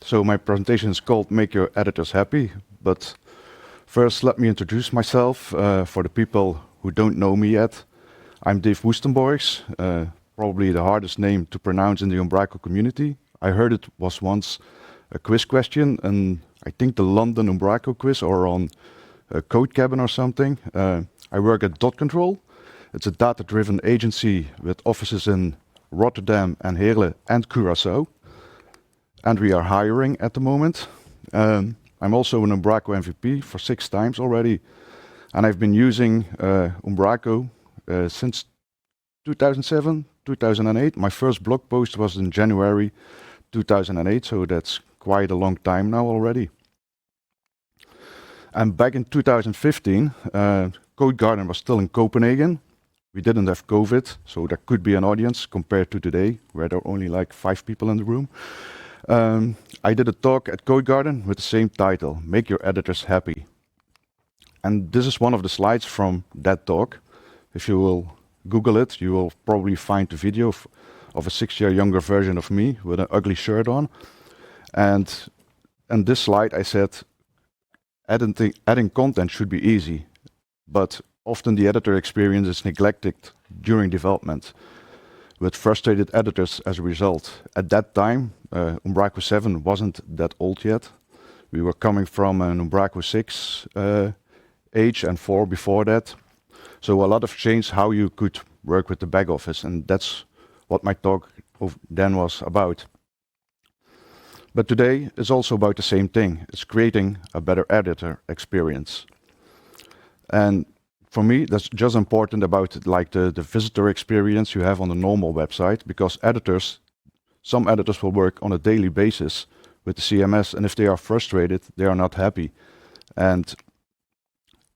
So my presentation is called Make Your Editors Happy, but first let me introduce myself for the people who don't know me yet. I'm DF Woestenborghs, probably the hardest name to pronounce in the Umbraco community. I heard it was once a quiz question, and I think the London Umbraco quiz or on Codegarden or something. I work at Dot Control. It's a data-driven agency with offices in Rotterdam and Heerlen and Curaçao. And we are hiring at the moment. I'm also an Umbraco MVP for 6 times already. And I've been using Umbraco since 2007, 2008. My first blog post was in January 2008, so that's quite a long time now already. And back in 2015, Codegarden was still in Copenhagen. We didn't have COVID, so there could be an audience compared to today, where there are only like 5 people in the room. I did a talk at Codegarden with the same title, Make Your Editors Happy. And this is one of the slides from that talk. If you will Google it, you will probably find the video of a 6-year younger version of me with an ugly shirt on. And in this slide I said, adding content should be easy, but often the editor experience is neglected during development, with frustrated editors as a result. At that time, Umbraco 7 wasn't that old yet. We were coming from an Umbraco 6 age and 4 before that. So a lot of changed how you could work with the back office, and that's what my talk then was about. But today is also about the same thing. It's creating a better editor experience. And for me, that's just important about like the visitor experience you have on a normal website, because some editors will work on a daily basis with the CMS, and if they are frustrated, they are not happy. And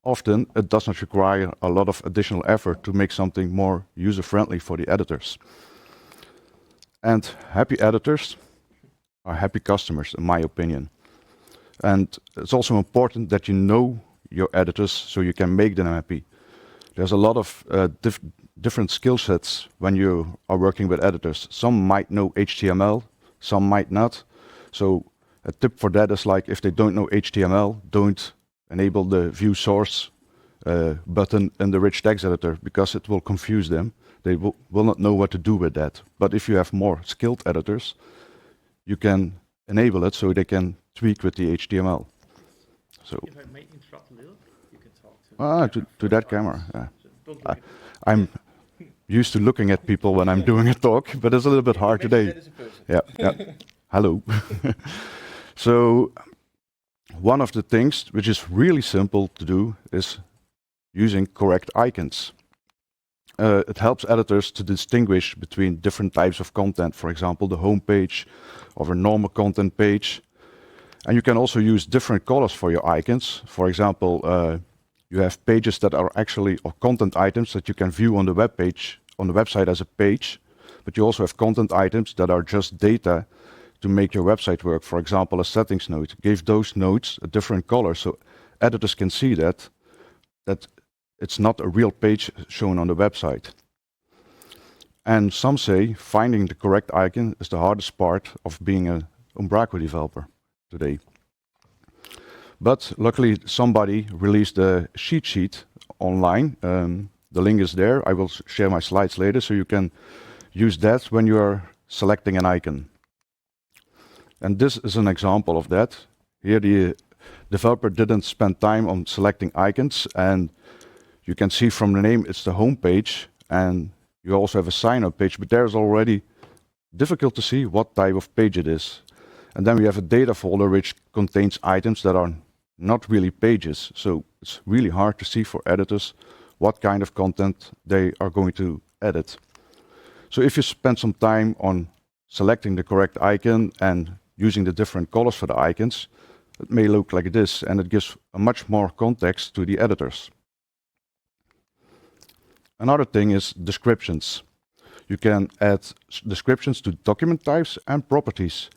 often it does not require a lot of additional effort to make something more user-friendly for the editors. And happy editors are happy customers, in my opinion. And it's also important that you know your editors so you can make them happy. There's a lot of different skill sets when you are working with editors. Some might know HTML, some might not. So a tip for that is like, if they don't know HTML, don't enable the view source button in the rich text editor, because it will confuse them. They will not know what to do with that. But if you have more skilled editors, you can enable it so they can tweak with the HTML. So if I may interrupt a little, you can talk to that camera. Yeah. I'm used to looking at people when I'm doing a talk, but it's a little bit hard today. Yeah. Hello. So one of the things which is really simple to do is using correct icons. It helps editors to distinguish between different types of content, for example, the home page or a normal content page. And you can also use different colors for your icons. For example, you have pages that are actually, or content items that you can view on the web page, on the website as a page, but you also have content items that are just data to make your website work. For example, a settings node. Give those nodes a different color so editors can see that it's not a real page shown on the website. And some say finding the correct icon is the hardest part of being an Umbraco developer today. But luckily somebody released a cheat sheet online. The link is there. I will share my slides later, so you can use that when you are selecting an icon. And this is an example of that. Here the developer didn't spend time on selecting icons, and you can see from the name it's the home page, and you also have a sign-up page, but there's already difficult to see what type of page it is. And then we have a data folder which contains items that are not really pages, so it's really hard to see for editors what kind of content they are going to edit. So if you spend some time on selecting the correct icon and using the different colors for the icons, it may look like this, and it gives a much more context to the editors. Another thing is descriptions. You can add descriptions to document types and properties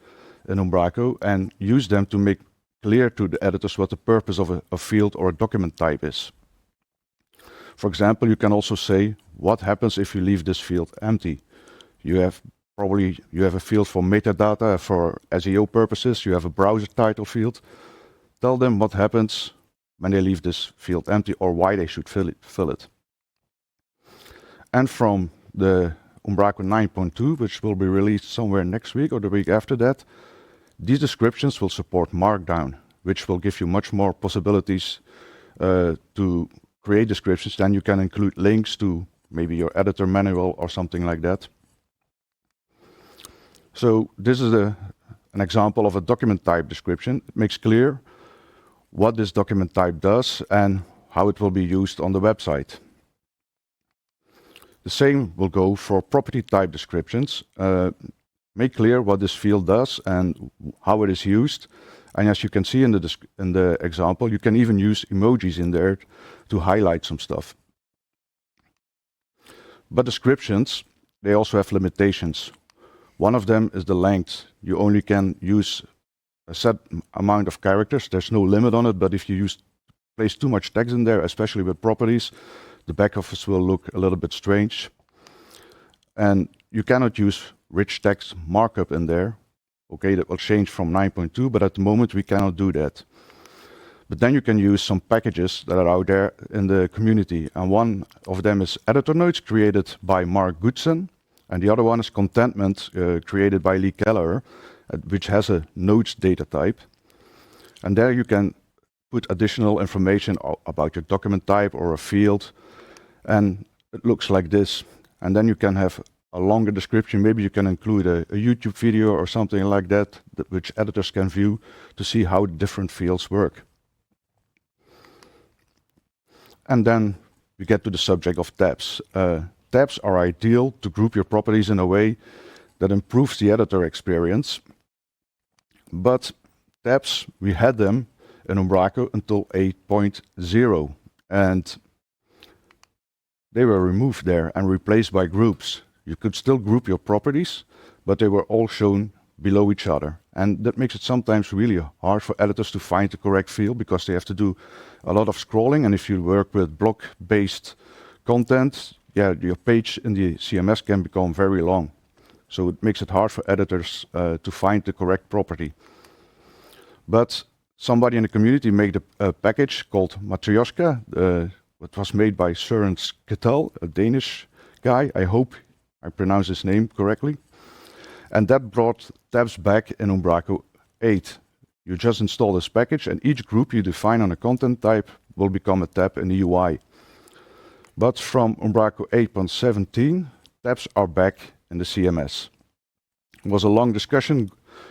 in Umbraco and use them to make clear to the editors what the purpose of a field or a document type is. For example, you can also say what happens if you leave this field empty. You have Probably you have a field for metadata for SEO purposes. You have a browser title field. Tell them what happens when they leave this field empty or why they should fill it. And from the Umbraco 9.2, which will be released somewhere next week or the week after that, these descriptions will support Markdown, which will give you much more possibilities to create descriptions. Then you can include links to maybe your editor manual or something like that. So this is an example of a document type description. It makes clear what this document type does and how it will be used on the website. The same will go for property type descriptions. Make clear what this field does and how it is used. And as you can see in the example, you can even use emojis in there to highlight some stuff. But descriptions, they also have limitations. One of them is the length. You only can use a set amount of characters. There's no limit on it, but if you place too much text in there, especially with properties, the back office will look a little bit strange. And you cannot use rich text markup in there. Okay, that will change from 9.2, but at the moment we cannot do that. But then you can use some packages that are out there in the community. And one of them is editor notes created by Mark Goodson. And the other one is contentment created by Lee Keller, which has a notes data type. And there you can put additional information about your document type or a field. And it looks like this. And then you can have a longer description. Maybe you can include a YouTube video or something like that, which editors can view to see how different fields work. And then we get to the subject of tabs. Tabs are ideal to group your properties in a way that improves the editor experience. But tabs, we had them in Umbraco until 8.0. And they were removed there and replaced by groups. You could still group your properties, but they were all shown below each other. And that makes it sometimes really hard for editors to find the correct field because they have to do a lot of scrolling. And if you work with block-based content, yeah, your page in the CMS can become very long. So it makes it hard for editors to find the correct property. But somebody in the community made a package called Matryoshka. It was made by Søren Sketel, a Danish guy. I hope I pronounce his name correctly. And that brought tabs back in Umbraco 8. You just install this package and each group you define on a content type will become a tab in the UI. But from Umbraco 8.17, tabs are back in the CMS. There was a long discussion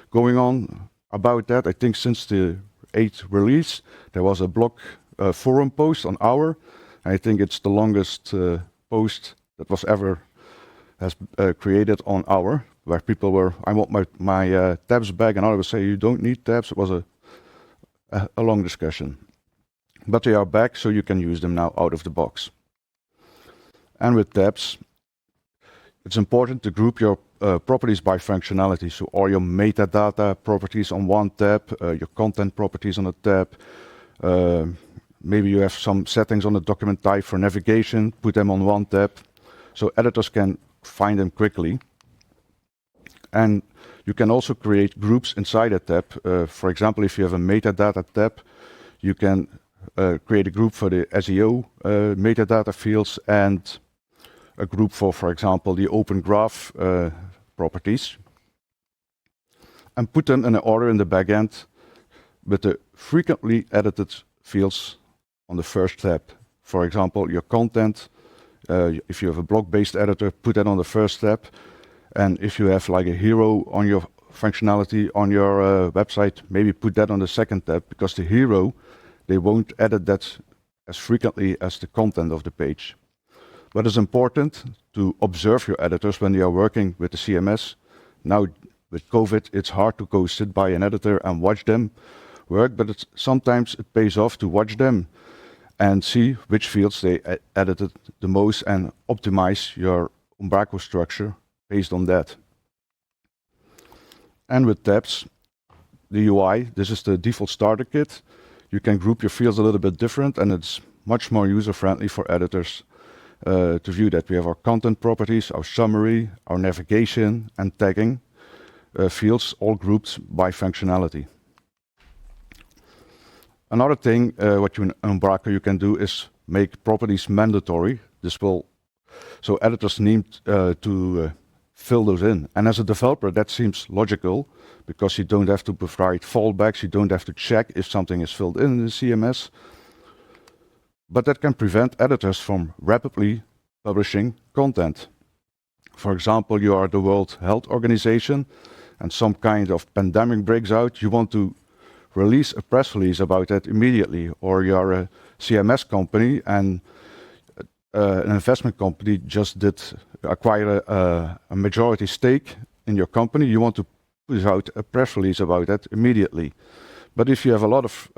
going on about that. I think since the 8th release, there was a blog forum post on Our. I think it's the longest post that was ever created on Our, where people were, I want my tabs back, and others would say, you don't need tabs. It was a long discussion. But they are back, so you can use them now out of the box. And with tabs, it's important to group your properties by functionality. So all your metadata properties on one tab, your content properties on a tab. Maybe you have some settings on the document type for navigation, put them on one tab. So editors can find them quickly. And you can also create groups inside a tab. For example, if you have a metadata tab, you can create a group for the SEO metadata fields and a group for example, the open graph properties. And put them in an order in the backend with the frequently edited fields on the first tab. For example, your content, if you have a blog-based editor, put that on the first tab. And if you have like a hero on your functionality on your website, maybe put that on the second tab, because the hero, they won't edit that as frequently as the content of the page. But it's important to observe your editors when they are working with the CMS. Now, with COVID, it's hard to go sit by an editor and watch them work, but sometimes it pays off to watch them and see which fields they edited the most and optimize your Umbraco structure based on that. And with tabs, the UI, this is the default starter kit. You can group your fields a little bit different, and it's much more user-friendly for editors. To view that, we have our content properties, our summary, our navigation, and tagging fields, all grouped by functionality. Another thing what you in Umbraco you can do is make properties mandatory. So editors need to fill those in. And as a developer, that seems logical because you don't have to provide fallbacks, you don't have to check if something is filled in the CMS. But that can prevent editors from rapidly publishing content. For example, you are the World Health Organization and some kind of pandemic breaks out, you want to release a press release about that immediately, or you are a CMS company and an investment company just did acquire a majority stake in your company, you want to put out a press release about that immediately. But if you have a lot of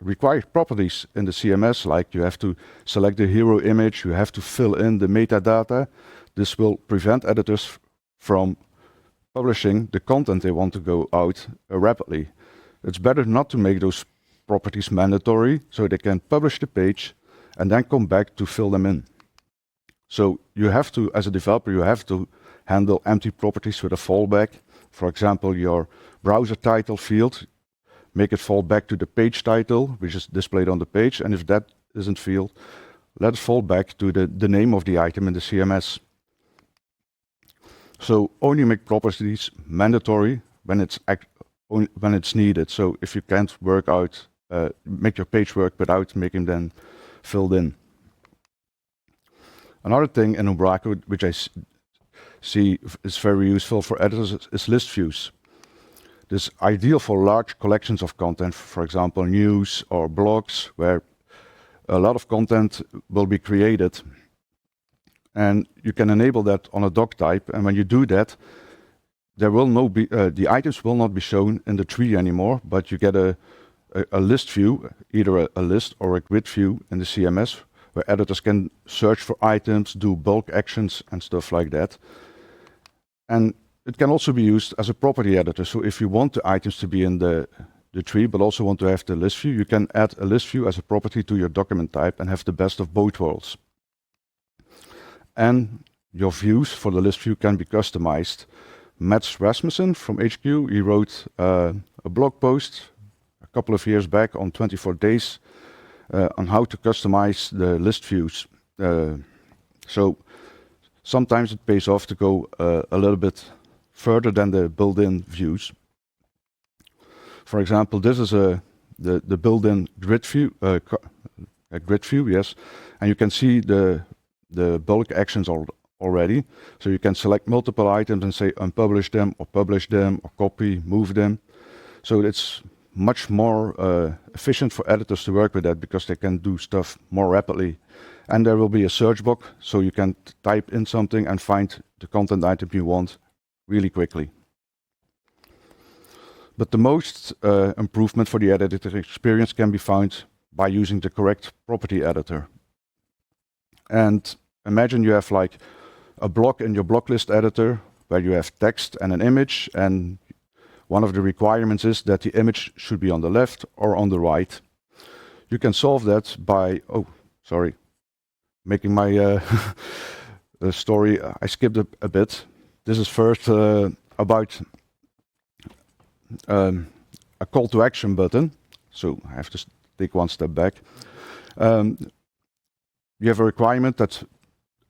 required properties in the CMS, like you have to select the hero image, you have to fill in the metadata, this will prevent editors from publishing the content they want to go out rapidly. It's better not to make those properties mandatory, so they can publish the page and then come back to fill them in. So you have to, as a developer, you have to handle empty properties with a fallback. For example, your browser title field, make it fall back to the page title, which is displayed on the page, and if that isn't filled, let it fall back to the name of the item in the CMS. So only make properties mandatory when it's needed. So if you can't work out, make your page work without making them filled in. Another thing in Umbraco, which I see is very useful for editors, is list views. This is ideal for large collections of content, for example, news or blogs, where a lot of content will be created. And you can enable that on a doc type, and when you do that, there will the items will not be shown in the tree anymore, but you get a list view, either a list or a grid view in the CMS, where editors can search for items, do bulk actions and stuff like that. And it can also be used as a property editor. So if you want the items to be in the tree, but also want to have the list view, you can add a list view as a property to your document type and have the best of both worlds. And your views for the list view can be customized. Mats Rasmussen from HQ, he wrote a blog post a couple of years back on 24 days on how to customize the list views. So sometimes it pays off to go a little bit further than the built-in views. For example, this is the built-in grid view, yes, and you can see the bulk actions already. So you can select multiple items and say unpublish them or publish them or copy, move them. So it's much more efficient for editors to work with that because they can do stuff more rapidly. And there will be a search box, so you can type in something and find the content item you want really quickly. But the most improvement for the editor experience can be found by using the correct property editor. And imagine you have like a block in your block list editor where you have text and an image, and one of the requirements is that the image should be on the left or on the right. You can solve that by, making my story, I skipped a bit. This is first about a call to action button. So I have to take one step back. You have a requirement that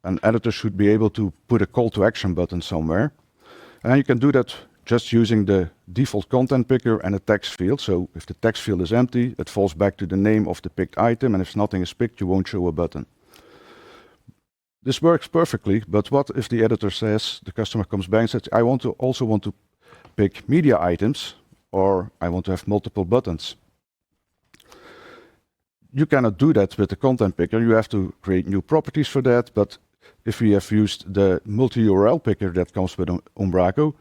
an editor should be able to put a call to action button somewhere. And you can do that just using the default content picker and a text field. So if the text field is empty, it falls back to the name of the picked item, and if nothing is picked, you won't show a button. This works perfectly, but what if the editor says, the customer comes back and says, I also want to pick media items, or I want to have multiple buttons. You cannot do that with the content picker. You have to create new properties for that, but if we have used the multi-URL picker that comes with Umbraco,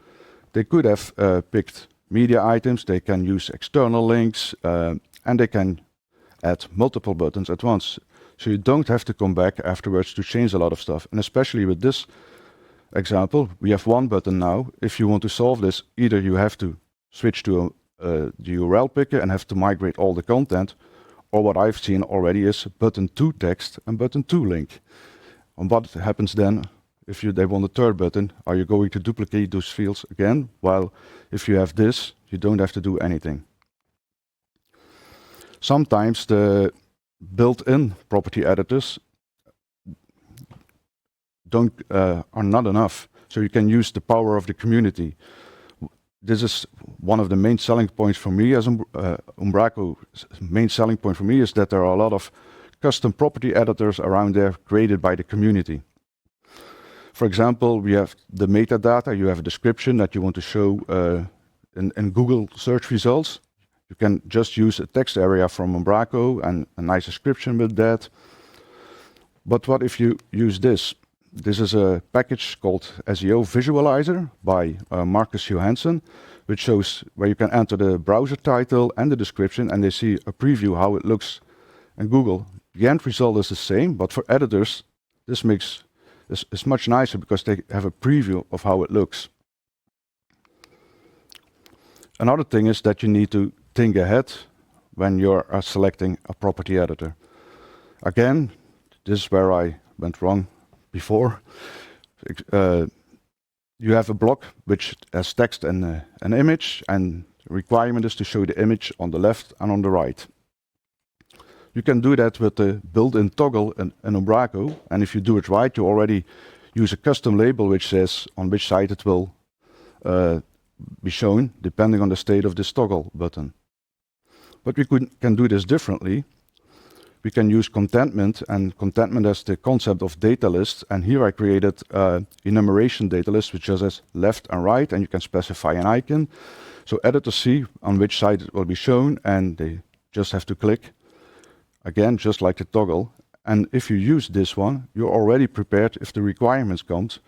they could have picked media items, they can use external links, and they can add multiple buttons at once. So you don't have to come back afterwards to change a lot of stuff. And especially with this example, we have one button now. If you want to solve this, either you have to switch to the URL picker and have to migrate all the content, or what I've seen already is button to text and button to link. And what happens then if they want a third button? Are you going to duplicate those fields again? While if you have this, you don't have to do anything. Sometimes the built-in property editors are not enough, so you can use the power of the community. This is one of the main selling points for me as Umbraco's main selling point for me is that there are a lot of custom property editors around there created by the community. For example, we have the metadata, you have a description that you want to show in Google search results. You can just use a text area from Umbraco and a nice description with that. But what if you use this? This is a package called SEO Visualizer by Marcus Johansson, which shows where you can enter the browser title and the description, and they see a preview how it looks in Google. The end result is the same, but for editors, this makes is much nicer because they have a preview of how it looks. Another thing is that you need to think ahead when you're selecting a property editor. Again, this is where I went wrong before. You have a block which has text and an image, and the requirement is to show the image on the left and on the right. You can do that with the built-in toggle in Umbraco, and if you do it right, you already use a custom label which says on which side it will be shown, depending on the state of this toggle button. But we can do this differently. We can use contentment, and contentment has the concept of data lists, and here I created enumeration data list which just has left and right, and you can specify an icon. So editors see on which side it will be shown, and they just have to click. Again, just like the toggle. And if you use this one, you're already prepared if the requirements comes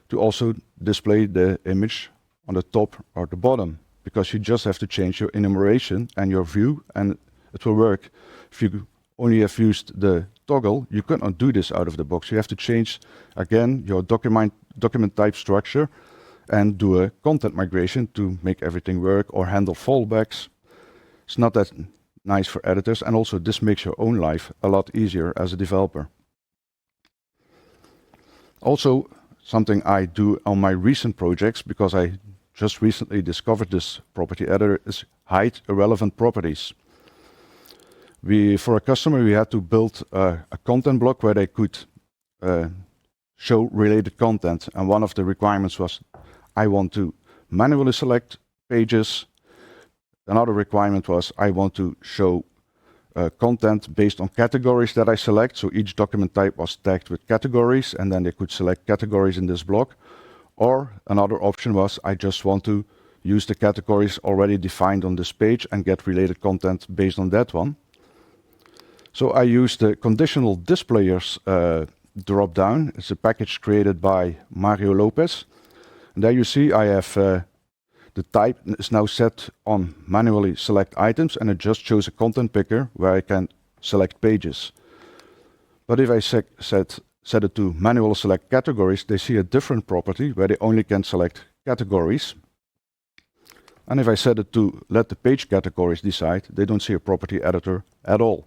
to also display the image on the top or the bottom, because you just have to change your enumeration and your view and it will work. If you only have used the toggle, you cannot do this out of the box. You have to change again your document type structure and do a content migration to make everything work or handle fallbacks. It's not that nice for editors, and also this makes your own life a lot easier as a developer. Also, something I do on my recent projects, because I just recently discovered this property editor, is hide irrelevant properties. For a customer, we had to build a content block where they could show related content, and one of the requirements was I want to manually select pages. Another requirement was I want to show content based on categories that I select. So each document type was tagged with categories, and then they could select categories in this block. Or another option was I just want to use the categories already defined on this page and get related content based on that one. So I used the conditional displayers drop-down. It's a package created by Mario Lopez. And there you see I have the type is now set on manually select items, and it just shows a content picker where I can select pages. But if I set it to manual select categories, they see a different property where they only can select categories. And if I set it to let the page categories decide, they don't see a property editor at all.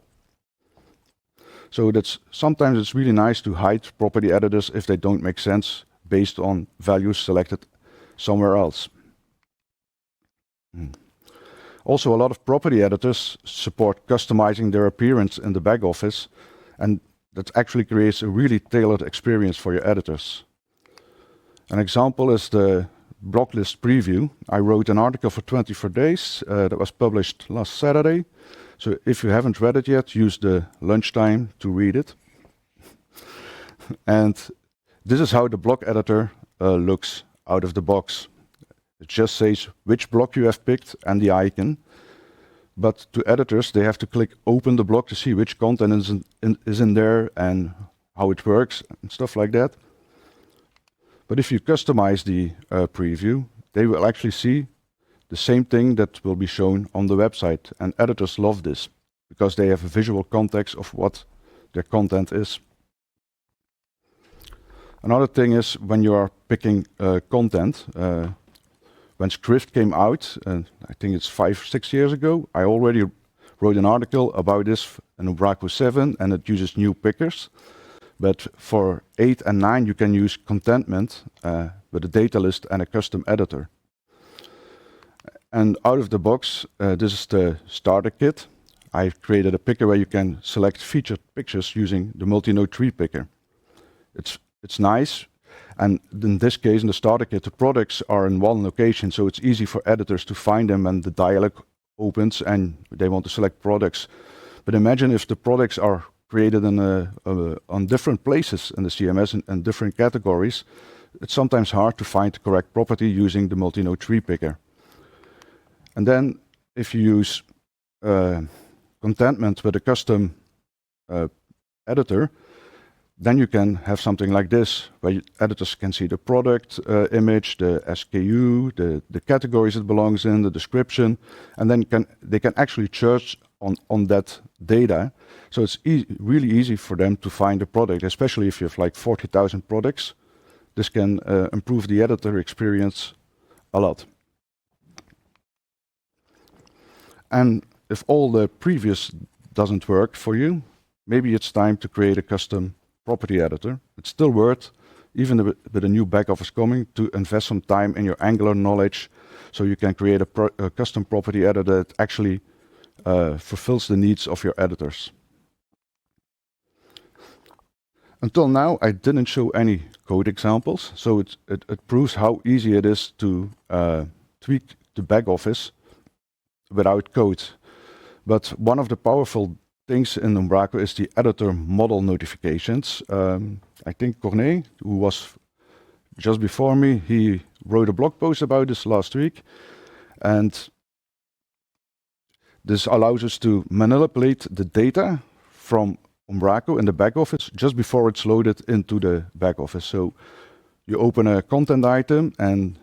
So sometimes it's really nice to hide property editors if they don't make sense based on values selected somewhere else. Also, a lot of property editors support customizing their appearance in the back office, and that actually creates a really tailored experience for your editors. An example is the block list preview. I wrote an article for 24 days that was published last Saturday. So if you haven't read it yet, use the lunchtime to read it. And this is how the block editor looks out of the box. It just says which block you have picked and the icon. But to editors, they have to click open the block to see which content is in there and how it works and stuff like that. But if you customize the preview, they will actually see the same thing that will be shown on the website. And editors love this because they have a visual context of what their content is. Another thing is when you are picking content, when Script came out, I think it's 5-6 years ago, I already wrote an article about this in Umbraco 7, and it uses new pickers. But for 8 and 9, you can use contentment with a data list and a custom editor. And out of the box, this is the starter kit. I've created a picker where you can select featured pictures using the multi-node tree picker. It's nice, and in this case, in the starter kit, the products are in one location, so it's easy for editors to find them when the dialog opens and they want to select products. But imagine if the products are created in on different places in the CMS and different categories. It's sometimes hard to find the correct property using the multi-node tree picker. And then if you use contentment with a custom editor, then you can have something like this, where editors can see the product image, the SKU, the categories it belongs in, the description, and then they can actually search on that data. So it's really easy for them to find a product, especially if you have like 40,000 products. This can improve the editor experience a lot. And if all the previous doesn't work for you, maybe it's time to create a custom property editor. It's still worth, even with a new back office coming, to invest some time in your Angular knowledge so you can create a custom property editor that actually fulfills the needs of your editors. Until now, I didn't show any code examples, so it proves how easy it is to tweak the back office without code. But one of the powerful things in Umbraco is the editor model notifications. I think Corné, who was just before me, he wrote a blog post about this last week. And this allows us to manipulate the data from Umbraco in the back office just before it's loaded into the back office. So you open a content item and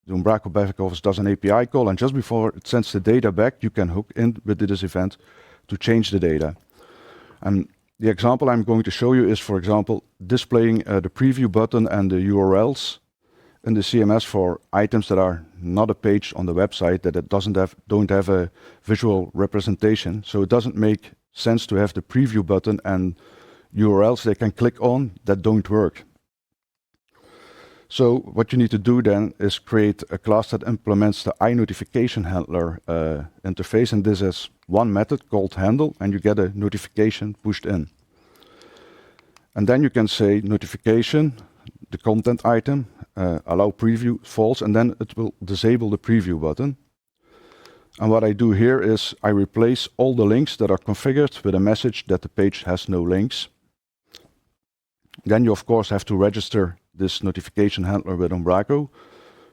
the Umbraco back office does an API call, and just before it sends the data back, you can hook in with this event to change the data. And the example I'm going to show you is, for example, displaying the preview button and the URLs in the CMS for items that are not a page on the website, that it don't have a visual representation. So it doesn't make sense to have the preview button and URLs they can click on that don't work. So what you need to do then is create a class that implements the iNotification handler interface, and this is one method called handle, and you get a notification pushed in. And then you can say notification, the content item, allow preview false, and then it will disable the preview button. And what I do here is I replace all the links that are configured with a message that the page has no links. Then you of course have to register this notification handler with Umbraco.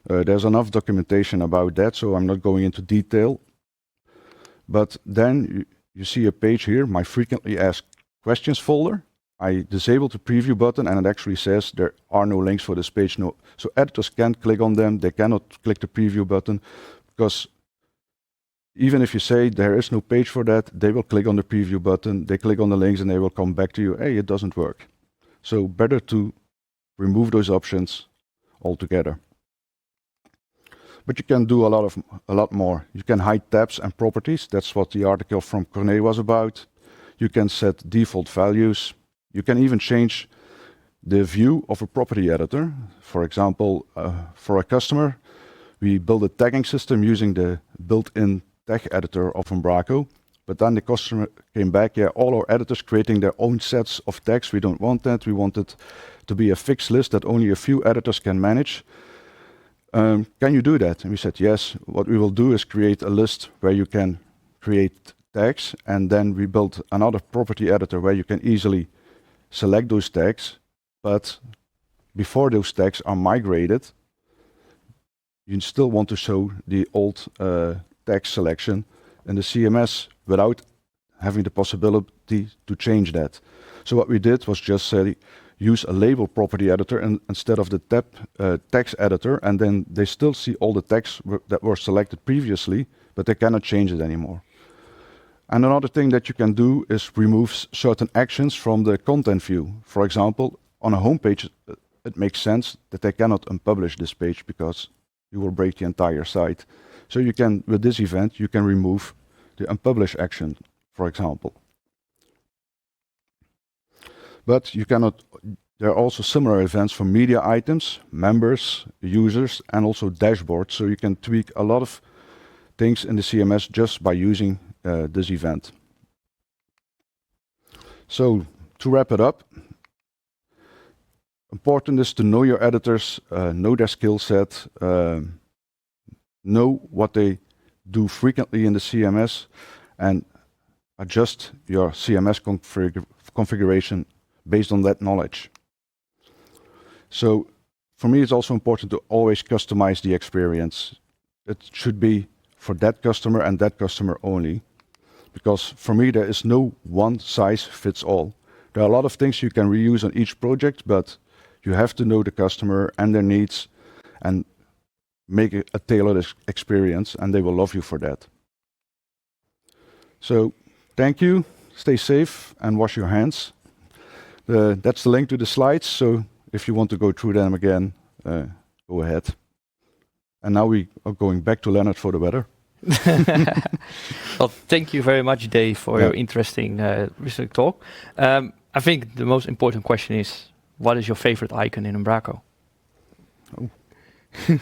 There's enough documentation about that, so I'm not going into detail. But then you see a page here, my frequently asked questions folder. I disable the preview button and it actually says there are no links for this page. No. So editors can't click on them, they cannot click the preview button, because even if you say there is no page for that, they will click on the preview button, they click on the links and they will come back to you, hey, it doesn't work. So better to remove those options altogether. But you can do a lot more. You can hide tabs and properties. That's what the article from Corné was about. You can set default values. You can even change the view of a property editor. For example, for a customer, we build a tagging system using the built-in tag editor of Umbraco. But then the customer came back, yeah, all our editors creating their own sets of tags. We don't want that. We want it to be a fixed list that only a few editors can manage. Can you do that? And we said, yes. What we will do is create a list where you can create tags, and then we built another property editor where you can easily select those tags. But before those tags are migrated, you still want to show the old tag selection in the CMS without having the possibility to change that. So what we did was just say, use a label property editor instead of the text editor, and then they still see all the tags that were selected previously, but they cannot change it anymore. And another thing that you can do is remove certain actions from the content view. For example, on a home page, it makes sense that they cannot unpublish this page because you will break the entire site. So you can, with this event, you can remove the unpublish action, for example. But you cannot. There are also similar events for media items, members, users, and also dashboards. So you can tweak a lot of things in the CMS just by using this event. So to wrap it up, important is to know your editors, know their skill set, know what they do frequently in the CMS, and adjust your CMS configuration based on that knowledge. So for me, it's also important to always customize the experience. It should be for that customer and that customer only, because for me, there is no one size fits all. There are a lot of things you can reuse on each project, but you have to know the customer and their needs and make a tailored experience, and they will love you for that. So thank you, stay safe, and wash your hands. That's the link to the slides, so if you want to go through them again, go ahead. And now we are going back to Leonard for the weather. Well, thank you very much, Dave, for your interesting talk. I think the most important question is, what is your favorite icon in Umbraco? Oh,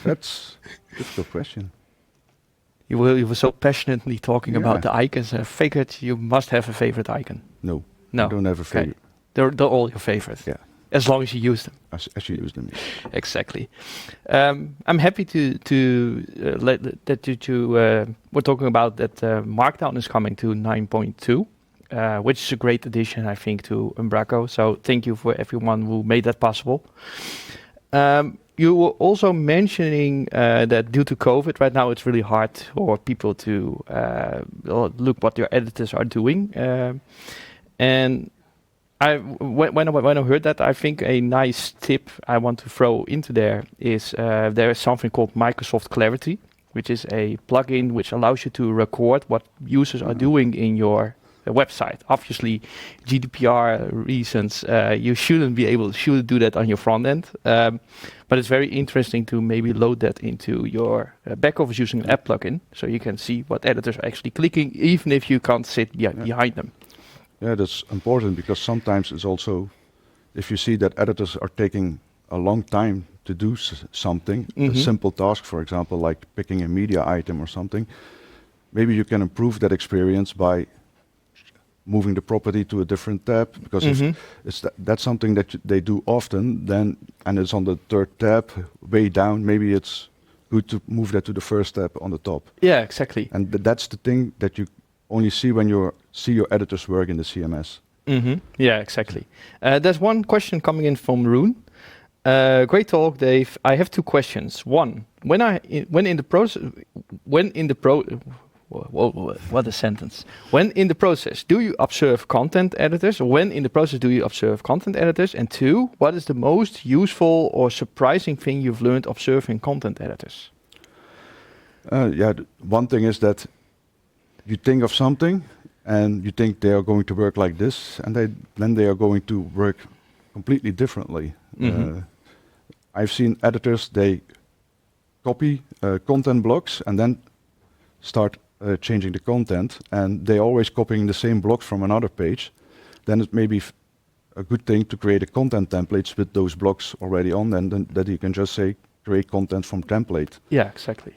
that's a difficult question. You were so passionately talking about the icons. I figured you must have a favorite icon. No, I don't have a favorite. Okay. They're all your favorites. Yeah. As long as you use them. As you use them. Yeah. Exactly. I'm happy we're talking about that Markdown is coming to 9.2, which is a great addition, I think, to Umbraco. So thank you for everyone who made that possible. You were also mentioning that due to COVID, right now it's really hard for people to look what their editors are doing. And when I heard that, I think a nice tip I want to throw into there is there is something called Microsoft Clarity, which is a plugin which allows you to record what users are doing in your website. Obviously, GDPR reasons, you shouldn't do that on your front end. But it's very interesting to maybe load that into your back office using an app plugin, so you can see what editors are actually clicking, even if you can't sit behind them. Yeah, that's important, because sometimes it's also, if you see that editors are taking a long time to do something, a simple task, for example, like picking a media item or something, maybe you can improve that experience by moving the property to a different tab, because if that's something that they do often, then, and it's on the third tab, way down, maybe it's good to move that to the first tab on the top. Yeah, exactly. And that's the thing that you only see when you see your editors work in the CMS. Yeah, exactly. There's one question coming in from Rune. Great talk, Dave. I have two questions. One, what a sentence. When in the process, do you observe content editors? When in the process, do you observe content editors? And two, what is the most useful or surprising thing you've learned observing content editors? One thing is that you think of something and you think they are going to work like this, and then they are going to work completely differently. I've seen editors, they copy content blocks and then start changing the content, and they always copying the same blocks from another page. Then it may be a good thing to create a content templates with those blocks already on, and then that you can just say create content from template. Yeah, exactly.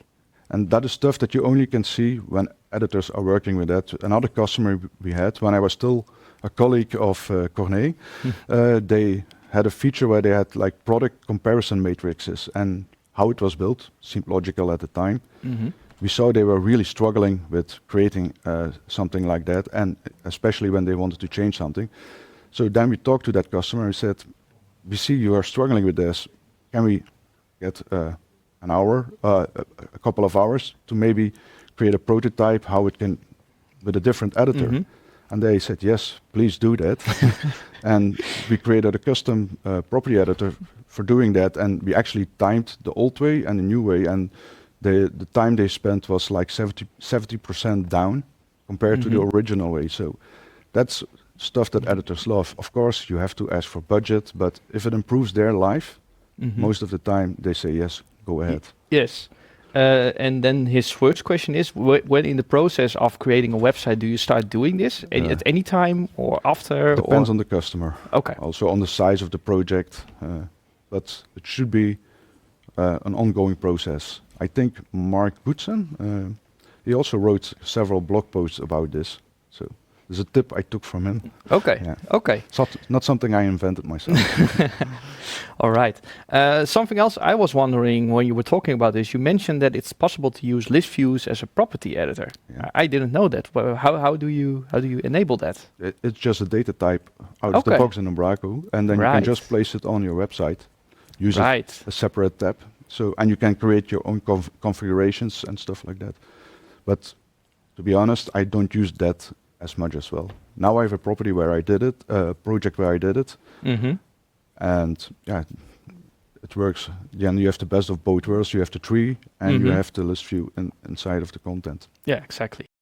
And that is stuff that you only can see when editors are working with that. Another customer we had, when I was still a colleague of Cornet, they had a feature where they had like product comparison matrices, and how it was built seemed logical at the time. We saw they were really struggling with creating something like that, and especially when they wanted to change something. So then we talked to that customer and said, we see you are struggling with this. Can we get an hour, a couple of hours to maybe create a prototype how it can, with a different editor? And they said, yes, please do that. And we created a custom property editor for doing that, and we actually timed the old way and the new way, and the time they spent was like 70% down compared to the original way. So that's stuff that editors love. Of course, you have to ask for budget, but if it improves their life, most of the time they say, yes, go ahead. Yes. And then his first question is, when in the process of creating a website, do you start doing this at any time or after? Depends on the customer. Okay. Also on the size of the project, but it should be an ongoing process. I think Mark Boetsen, he also wrote several blog posts about this. So there's a tip I took from him. Okay. Yeah. Okay. It's not something I invented myself. All right. Something else I was wondering when you were talking about this, you mentioned that it's possible to use list views as a property editor. Yeah. I didn't know that. Well, how do you enable that? It's just a data type out of the box in Umbraco, and then you can just place it on your website. Use a separate tab. So, and you can create your own configurations and stuff like that. But to be honest, I don't use that as much as well. Now I have a property where I did it, a project where I did it. Mm-hmm. And yeah, it works. Then you have the best of both worlds. You have the tree and you have the list view inside of the content. Yeah, exactly.